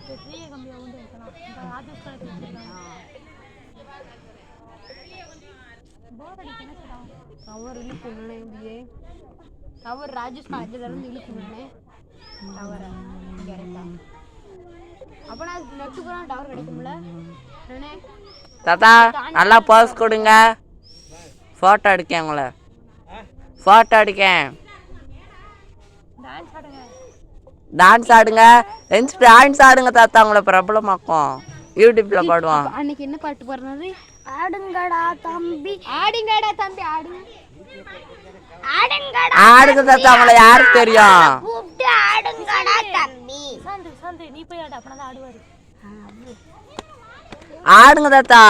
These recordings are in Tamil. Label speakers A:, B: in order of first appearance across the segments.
A: பெரிய கம்பியை கொண்டு வைக்கலாம். இப்போ ராஜேஷ் காலத்து வச்சுருக்காங்க. போர் அடிக்கணும் சார்.
B: டவர் இழுக்கணும்னே இப்படியே டவர் ராஜேஷ் காலத்துலேருந்து இழுக்கணும்னே டவரை கிடைக்கா. அப்போ நான் நெட்டுக்குலாம் டவர் கிடைக்கும்ல நானே.
C: தாத்தா நல்லா போஸ் கொடுங்க, ஃபோட்டோ எடுக்கேன் உங்களை, ஃபோட்டோ எடுக்கேன். டான்ஸ் ஆடுங்க, டான்ஸ் ஆடுங்க தாத்தா, உங்களை பிரபலமாக்கும், யூடியூப்ல பாடுவோம்.
B: அன்னைக்கு என்ன பாட்டு பாடுறது?
A: ஆடுங்கடா தம்பி, ஆடுங்கடா தம்பி, ஆடுங்க
C: ஆடுங்க தாத்தா, உங்களை யாருக்கு தெரியும்?
A: கூப்பிட்டு ஆடுங்கடா தம்பி. சந்து சந்து நீ போய் ஆடு, அப்பதான் ஆடுவாரு.
C: ஆடுங்க தாத்தா.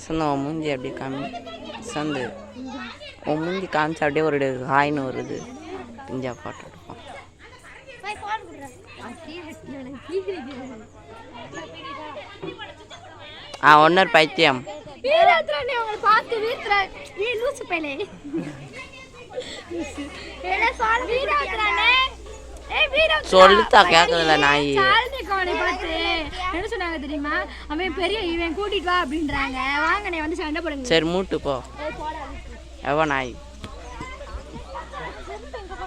C: சந்து உன் மூஞ்சி அப்படி காமி, சந்து உன் மூஞ்சி காமிச்சு அப்படியே ஒரு ஹாய்னு வருது. பிஞ்சா பாட்டு எடுப்போம். ஒன்னர் பைத்தியம் சொல்லுத்தா கேட்கல நாய்.
A: என்ன சொன்னாங்க தெரியுமா? அவன் பெரிய இவன் கூட்டிட்டு வா அப்படின்றாங்க. வாங்க நீ வந்து சண்டை போடுங்க.
C: சரி மூட்டு போ எவ நாய்.